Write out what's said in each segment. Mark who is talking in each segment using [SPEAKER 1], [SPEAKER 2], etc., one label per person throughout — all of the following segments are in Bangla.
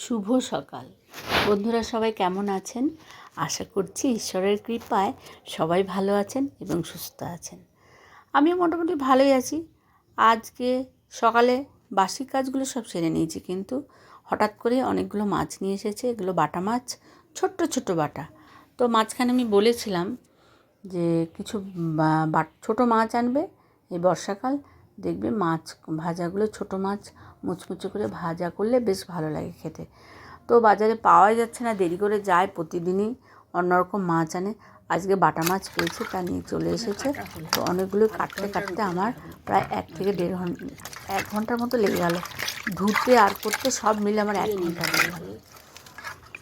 [SPEAKER 1] শুভ সকাল বন্ধুরা, সবাই কেমন আছেন? আশা করছি ঈশ্বরের কৃপায় সবাই ভালো আছেন এবং সুস্থ আছেন। আমিও মোটামুটি ভালোই আছি। আজকে সকালে বাসি কাজগুলো সব সেরে নিয়েছি, কিন্তু হঠাৎ করে অনেকগুলো মাছ নিয়ে এসেছে। এগুলো বাটা মাছ, ছোট্ট ছোট্ট বাটা। তো মাঝখানে আমি বলেছিলাম যে কিছু ছোটো মাছ আনবে এই বর্ষাকাল, দেখবে মাছ ভাজাগুলো ছোটো মাছ মুচমুচে করে ভাজা করলে বেশ ভালো লাগে খেতে। তো বাজারে পাওয়াই যাচ্ছে না, দেরি করে যায়, প্রতিদিনই অন্যরকম মাছ আনে। আজকে বাটা মাছ পেয়েছে, তা নিয়ে চলে এসেছে। তো অনেকগুলো কাটতে কাটতে আমার প্রায় 1 ঘন্টার মতো লেগে গেল। ধুতে আর করতে সব মিলে আমার 1 ঘন্টা লেগে গেল।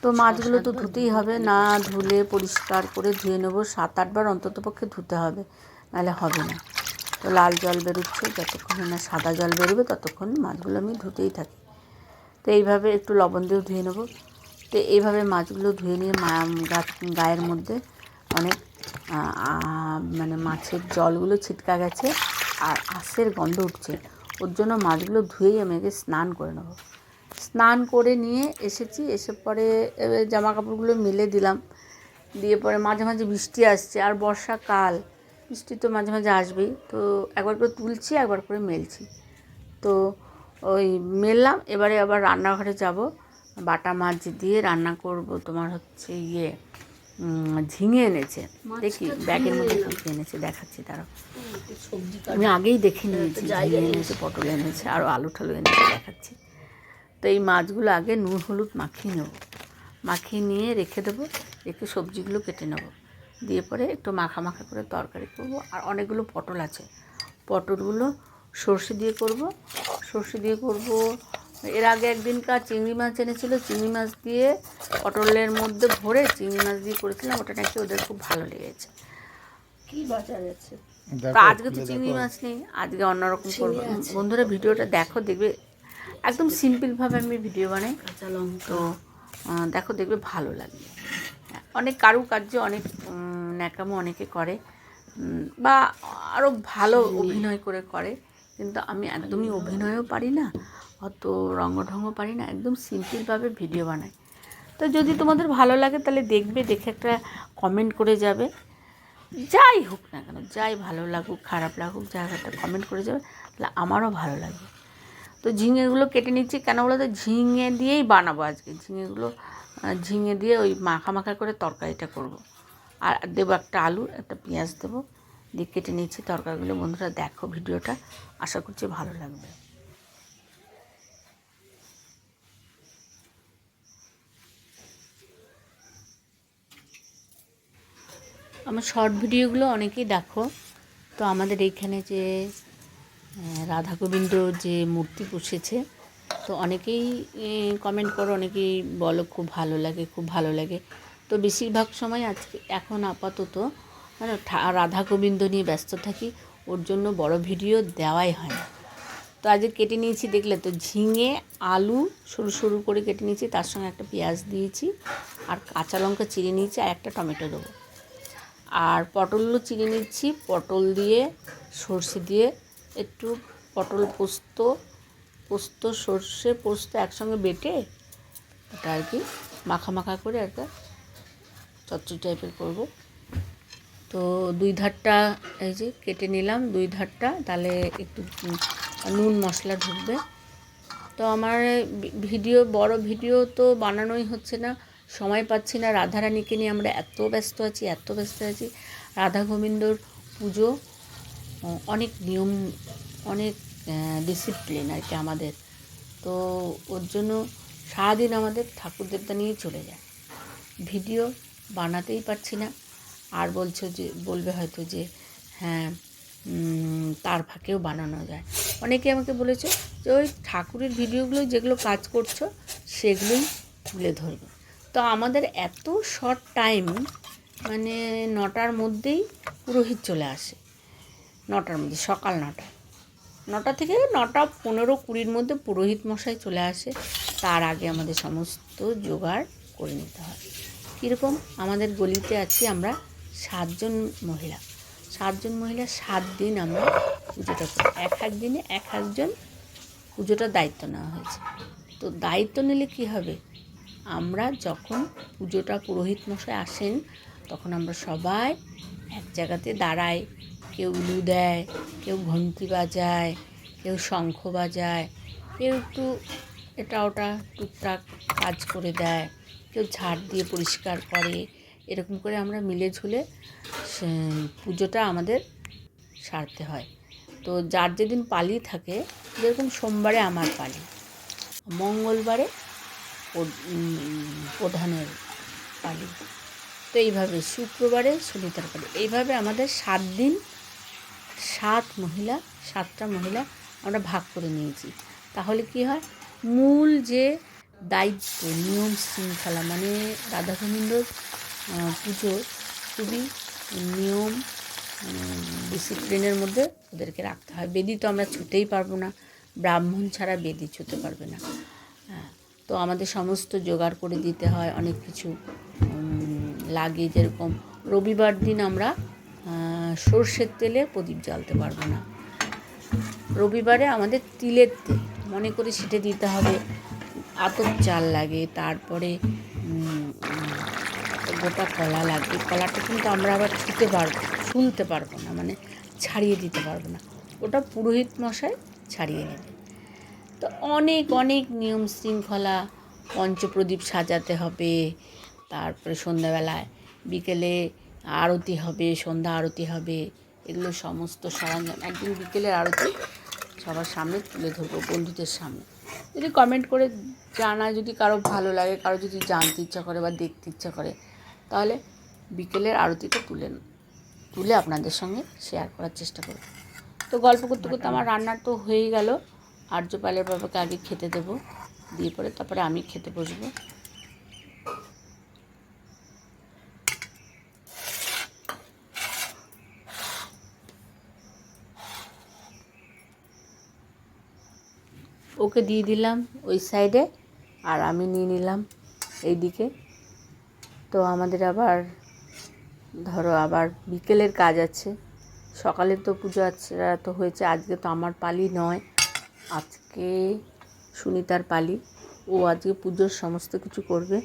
[SPEAKER 1] তো মাছগুলো তো ধুতেই হবে, না ধুলে পরিষ্কার করে ধুয়ে নেবো। 7-8 বার অন্তত পক্ষে ধুতে হবে, নাহলে হবে না। তো লাল জল বেরোচ্ছে, যতক্ষণ না সাদা জল বেরোবে ততক্ষণ মাছগুলো আমি ধুতেই থাকি। তো এইভাবে একটু লবণ দিয়েও ধুয়ে নেবো। তো এইভাবে মাছগুলো ধুয়ে নিয়ে গায়ের মধ্যে অনেক মাছের জলগুলো ছিটকা গেছে আর আঁশের গন্ধ উঠছে। ওর জন্য মাছগুলো ধুয়েই আমি আগে স্নান করে নেবো। স্নান করে নিয়ে এসেছি, এসে পরে জামা কাপড়গুলো মেলে দিলাম। দিয়ে পরে মাঝে মাঝে বৃষ্টি আসছে, আর বর্ষাকাল, বৃষ্টি তো মাঝে মাঝে আসবেই। তো একবার করে তুলছি, একবার করে মেলছি। তো ওই মেললাম, এবারে আবার রান্নাঘরে যাব। বাটা মাছ দিয়ে রান্না করব। তোমার হচ্ছে ঝিঙে এনেছে, দেখি ব্যাগের মধ্যে কী এনেছে দেখাচ্ছি। তারাও আমি আগেই দেখে নিয়েছি, ঝিঙে এনেছে, পটল এনেছে, আরও আলু ঠালু এনেছে, দেখাচ্ছি। তো এই মাছগুলো আগে নুন হলুদ মাখিয়ে নেব, মাখিয়ে নিয়ে রেখে দেবো। রেখে সবজিগুলো কেটে নেব, দিয়ে পরে একটু মাখা মাখা করে তরকারি করব। আর অনেকগুলো পটল আছে, পটলগুলো সর্ষে দিয়ে করব। এর আগে একদিনকার চিংড়ি মাছ এনেছিল, চিংড়ি মাছ দিয়ে পটলের মধ্যে ভরে চিংড়ি মাছ দিয়ে করেছিলাম, ওটা নাকি ওদের খুব ভালো লেগেছে।
[SPEAKER 2] কি বাজার আছে?
[SPEAKER 1] তো আজকে তো চিংড়ি মাছ নেই, আজকে অন্যরকম করবো। বন্ধুরা ভিডিওটা দেখো, দেখবে একদম সিম্পলভাবে আমি ভিডিও বানাই।
[SPEAKER 2] কাঁচা লঙ্কা
[SPEAKER 1] তো দেখো, দেখবে ভালো লাগবে। অনেক কারুকার্য, অনেক ন্যাকামো অনেকে করে, বা আরও ভালো অভিনয় করে, কিন্তু আমি একদমই অভিনয়ও পারি না, অত রঙ্গঢঙ্গ পারি না, একদম সিম্পলভাবে ভিডিও বানাই। তো যদি তোমাদের ভালো লাগে তাহলে দেখবে, দেখে একটা কমেন্ট করে যাবে। যাই হোক না কেন, যাই ভালো লাগুক খারাপ লাগুক, যা একটা কমেন্ট করে যাবে, তাহলে আমারও ভালো লাগবে। তো ঝিঙেগুলো কেটে নিচ্ছি, কেন বলো তো, ঝিঙে দিয়েই বানাবো আজকে। ঝিঙে দিয়ে ওই মাখা মাখা করে তরকারিটা করব। আর দেবো একটা আলু, একটা পেঁয়াজ দেবো, দিয়ে কেটে নিচ্ছি তরকারিগুলো। বন্ধুরা দেখো ভিডিওটা, আশা করছি ভালো লাগবে। আমার শর্ট ভিডিওগুলো অনেকেই দেখো। তো আমাদের এইখানে যে রাধা গোবিন্দ যে মূর্তি বসেছে, তো অনেকেই কমেন্ট করো, অনেকেই বলো খুব ভালো লাগে, খুব ভালো লাগে। তো বেশিরভাগ সময় এখন আপাতত রাধা গোবিন্দ নিয়ে ব্যস্ত থাকি, ওর জন্য বড় ভিডিও দেওয়াই হয় না। তো আজকে কেটে নিয়েছি, দেখলে তো, ঝিঙে আলু সরু সরু করে কেটে নিয়েছি, তার সঙ্গে একটা পেঁয়াজ দিয়েছি, আর কাঁচা লঙ্কা চিড়ে নিয়েছি, আর একটা টমেটো দেবো। আর পটলগুলো চিড়ে নিচ্ছি, পটল দিয়ে সর্ষে দিয়ে একটু পটল পোস্ত সর্ষে পোস্ত একসঙ্গে বেটে ওটা আর কি মাখা মাখা করে একটা চচ্চড়ি টাইপের করব। তো দুই ধারটা এই যে কেটে নিলাম, দুই ধারটা, তাহলে একটু নুন মশলা ঢুকবে। তো আমার বড় ভিডিও তো বানানোই হচ্ছে না, সময় পাচ্ছি না। রাধারানীকে নিয়ে আমরা এত ব্যস্ত আছি। রাধা গোবিন্দর পুজো, অনেক নিয়ম, অনেক ডিসিপ্লিন আর কি আমাদের। তো ওর জন্য সারাদিন আমাদের ঠাকুর দেবতা নিয়ে চলে যায়, ভিডিও বানাতেই পারছি না। আর বলবে হয়তো যে হ্যাঁ, তার ফাঁকেও বানানো যায়। অনেকে আমাকে বলেছে যে ওই ঠাকুরের ভিডিওগুলো যেগুলো কাজ করছো সেগুলোই তুলে ধরবে। তো আমাদের এত শর্ট টাইম, 9টার মধ্যেই পুরোহিত চলে আসে, 9টার মধ্যে, সকাল 9টা থেকে 9:15-20-র মধ্যে পুরোহিত মশাই চলে আসে। তার আগে আমাদের সমস্ত জোগাড় করে নিতে হয়। কীরকম, আমাদের গলিতে আছি আমরা 7 জন মহিলা। 7 দিন আমরা পুজোটা করি, এক দিনে এক একজন পুজোটার দায়িত্ব নেওয়া হয়েছে। তো দায়িত্ব নিলে কি হবে, আমরা যখন পুজোটা পুরোহিত মশাই আসেন তখন আমরা সবাই এক জায়গাতে দাঁড়াই, কেউ উলু দেয়, কেউ ঘন্টি বাজায়, কেউ শঙ্খ বাজায়, কেউ একটু এটা ওটা টুকটাক কাজ করে দেয়, কেউ ঝাড় দিয়ে পরিষ্কার করে। এরকম করে আমরা মিলে ঝুলে পুজোটা আমাদের সারতে হয়। তো যার যেদিন পালি থাকে, যেরকম সোমবারে আমার পালি, মঙ্গলবারে প্রধানের পালি, তো এইভাবে শুক্রবারে সুনিতার পালি, এইভাবে আমাদের 7 দিন 7টা মহিলা আমরা ভাগ করে নিয়েছি। তাহলে কি হয়, মূল যে দায়িত্ব, নিয়ম শৃঙ্খলা, মানে রাধাগোবিন্দর পুজো খুবই নিয়ম ডিসিপ্লিনের মধ্যে ওদেরকে রাখতে হয়। বেদি তো আমরা ছুতেই পারবো না, ব্রাহ্মণ ছাড়া বেদি ছুতে পারবে না। তো আমাদের সমস্ত জোগাড় করে দিতে হয়, অনেক কিছু লাগে। যেরকম রবিবার দিন আমরা সর্ষের তেলে প্রদীপ জ্বালতে পারবো না। রবিবারে আমাদের তিলের তেল মনে করে ছিটে দিতে হবে। আতপ চাল লাগে, তারপরে গোটা কলা লাগবে। কলাটা কিন্তু আমরা আবার ছুলতে পারবো না, মানে ছাড়িয়ে দিতে পারবো না, ওটা পুরোহিত মশাই ছাড়িয়ে নেবে। তো অনেক অনেক নিয়ম শৃঙ্খলা, পঞ্চপ্রদীপ সাজাতে হবে, তারপরে সন্ধ্যাবেলায় বিকেলে আরতি হবে, সন্ধ্যা আরতি হবে, এগুলো সমস্ত সরঞ্জাম একদিন বিকেলের আরতি সবার সামনে তুলে ধরবো, বন্ধুদের সামনে। যদি কমেন্ট করে জানা, যদি কারো ভালো লাগে, কারো যদি জানতে ইচ্ছা করে বা দেখতে ইচ্ছা করে, তাহলে বিকেলের আরতিটা তুলে আপনাদের সঙ্গে শেয়ার করার চেষ্টা করব। তো গল্প করতে করতে আমার রান্না তো হয়েই গেল। আর্যপালের বাবাকে আগে খেতে দেবো, দিয়ে পরে তারপরে আমি খেতে বসবো। ওকে দিয়ে দিলাম ওই সাইডে, আর আমি নিয়ে নিলাম এইদিকে। তো আমাদের আবার আবার বিকেলের কাজ আছে। সকালে তো পুজো আচ্ছা তো হয়েছে, আজকে তো আমার পালি নয়, আজকে সুনিতার পালি। ও আজকে পুজোর সমস্ত কিছু করবে,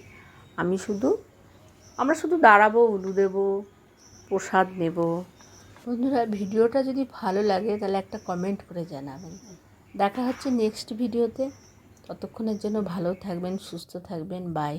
[SPEAKER 1] আমরা শুধু দাঁড়াবো, উলু দেবো, প্রসাদ নেব। বন্ধুরা, ভিডিওটা যদি ভালো লাগে তাহলে একটা কমেন্ট করে জানাবেন। দেখা হচ্ছে নেক্সট ভিডিওতে। ততক্ষণের জন্য ভালো থাকবেন, সুস্থ থাকবেন, বাই।